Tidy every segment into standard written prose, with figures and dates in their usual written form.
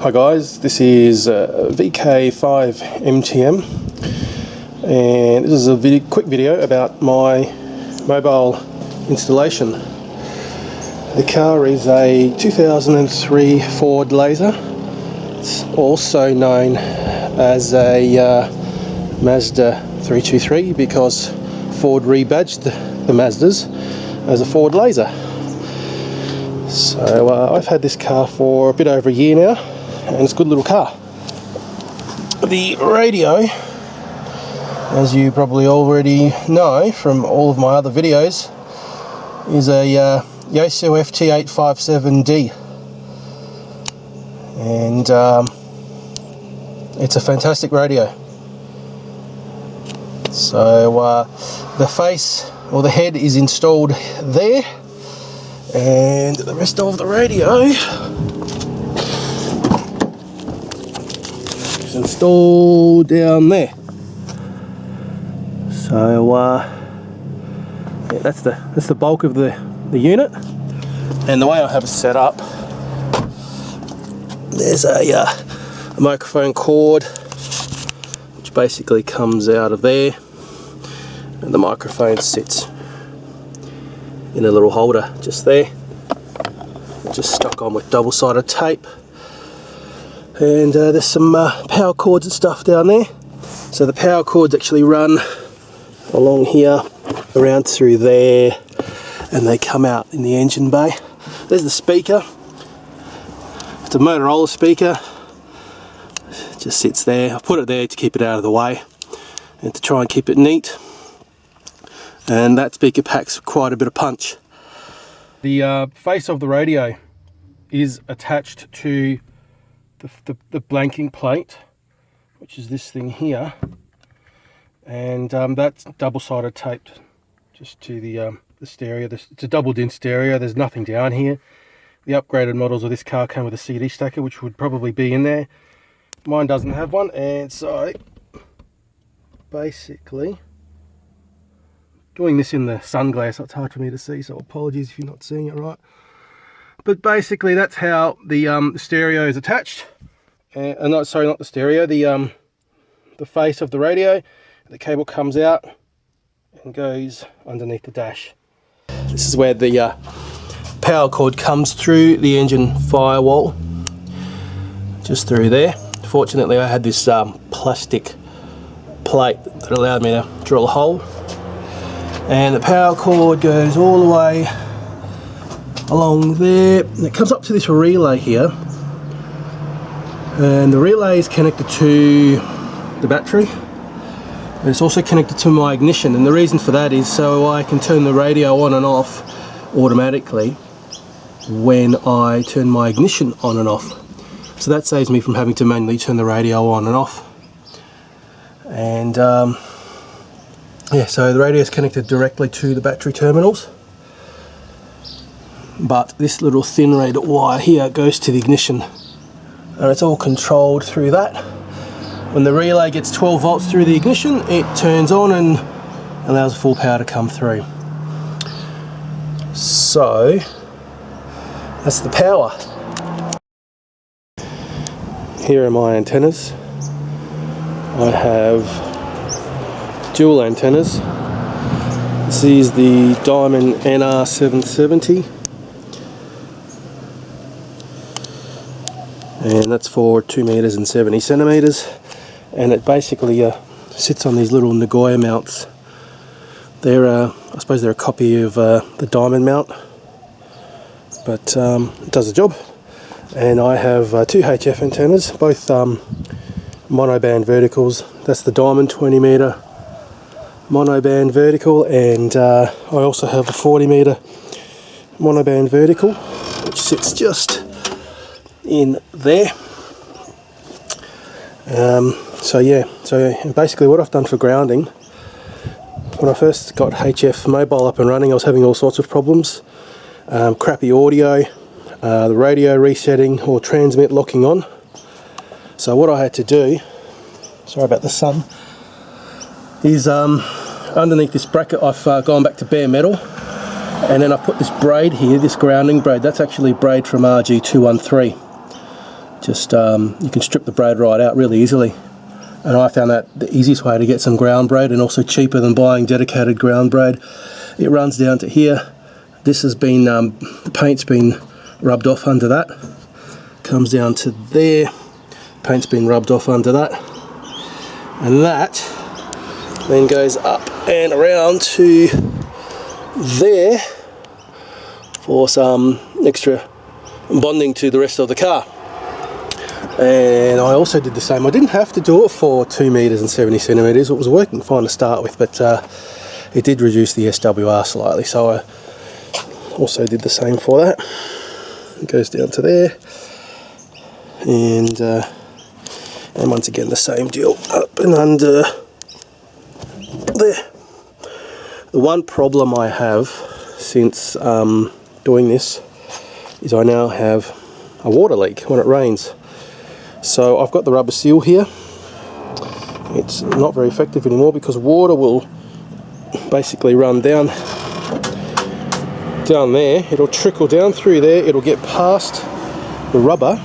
Hi guys, this is VK5MTM, and this is a quick video about my mobile installation. The car is a 2003 Ford Laser. It's also known as a Mazda 323 because Ford rebadged the Mazdas as a Ford Laser. So I've had this car for a bit over a year now, and it's a good little car. The radio, as you probably already know from all of my other videos, is a Yaesu FT857D, and it's a fantastic radio. So the face or the head is installed there, and the rest of the radio is installed down there. So yeah, that's the bulk of the unit. And the way I have it set up, there's a microphone cord which basically comes out of there, and the microphone sits in a little holder just there, just stuck on with double-sided tape. And there's some power cords and stuff down there. So the power cords actually run along here, around through there, and they come out in the engine bay. There's the speaker. It's a Motorola speaker. It just sits there. I put it there to keep it out of the way and to try and keep it neat. And that speaker packs quite a bit of punch. The face of the radio is attached to the blanking plate, which is this thing here, and that's double-sided taped just to the stereo. It's a double-din stereo. There's nothing down here. The upgraded models of this car came with a CD stacker, which would probably be in there. Mine doesn't have one, and so basically, doing this in the sunglass, it's hard for me to see, so apologies if you're not seeing it right. But basically, that's how the stereo is attached. Sorry, not the stereo. The face of the radio. The cable comes out and goes underneath the dash. This is where the power cord comes through the engine firewall, just through there. Fortunately, I had this plastic plate that allowed me to drill a hole. And the power cord goes all the way along there, and it comes up to this relay here, and the relay is connected to the battery, and it's also connected to my ignition. And the reason for that is so I can turn the radio on and off automatically when I turn my ignition on and off. So that saves me from having to manually turn the radio on and off. And yeah, so the radio is connected directly to the battery terminals, but this little thin red wire here goes to the ignition, and it's all controlled through that. When the relay gets 12 volts through the ignition, it turns on and allows full power to come through. So that's the power. Here are my antennas. I have dual antennas. This is the Diamond NR770, and that's for 2 meters and 70 centimeters, and it basically sits on these little Nagoya mounts. They're I suppose they're a copy of the Diamond mount, but it does the job. And I have 2 HF antennas, both monoband verticals. That's the Diamond 20 meter monoband vertical, and I also have a 40 meter monoband vertical, which sits just in there. So yeah, so basically what I've done for grounding, when I first got HF Mobile up and running, I was having all sorts of problems. Crappy audio, the radio resetting or transmit locking on. So what I had to do, sorry about the sun, is underneath this bracket I've gone back to bare metal, and then I put this braid here, this grounding braid. That's actually braid from RG213. Just you can strip the braid right out really easily. And I found that the easiest way to get some ground braid, and also cheaper than buying dedicated ground braid. It runs down to here. This has been, the paint's been rubbed off under that. Comes down to there. Paint's been rubbed off under that. And that then goes up and around to there for some extra bonding to the rest of the car. And I also did the same. I didn't have to do it for 2 meters and 70 centimeters. It was working fine to start with, but it did reduce the SWR slightly, so I also did the same for that. It goes down to there, and once again the same deal up and under there. The one problem I have since doing this is I now have a water leak when it rains. So I've got the rubber seal here. It's not very effective anymore because water will basically run down there. It'll trickle down through there. It'll get past the rubber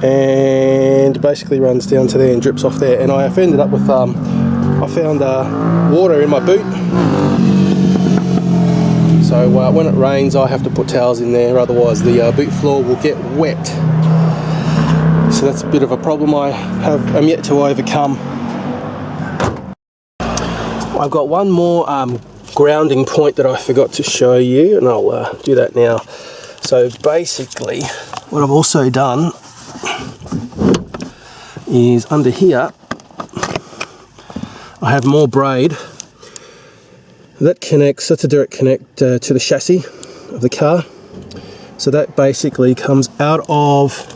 and basically runs down to there and drips off there. And I've ended up with I found water in my boot. So when it rains, I have to put towels in there, otherwise the boot floor will get wet. So that's a bit of a problem I'm yet to overcome. I've got one more grounding point that I forgot to show you, and I'll do that now. So basically, what I've also done is under here, I have more braid that connects, that's a direct connect to the chassis of the car. So that basically comes out of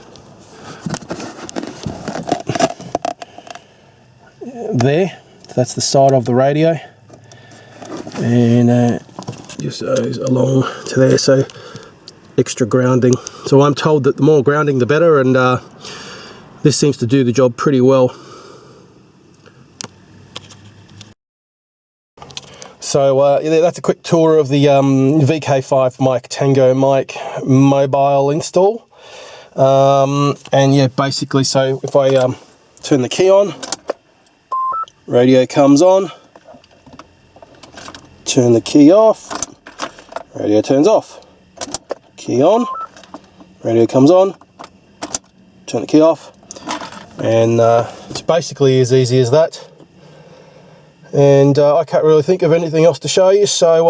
there. That's the side of the radio, and just goes along to there, so extra grounding. So I'm told that the more grounding the better, and this seems to do the job pretty well. So yeah, that's a quick tour of the VK5 mic mobile install. And yeah, basically, so if I turn the key on, radio comes on, turn the key off, radio turns off, key on, radio comes on, turn the key off, and it's basically as easy as that. And I can't really think of anything else to show you, so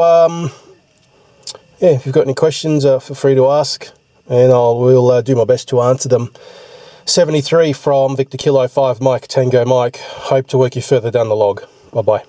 yeah, if you've got any questions, feel free to ask, and we'll do my best to answer them. 73 from Victor Kilo 5 Mike Tango Mike. Hope to work you further down the log. Bye bye.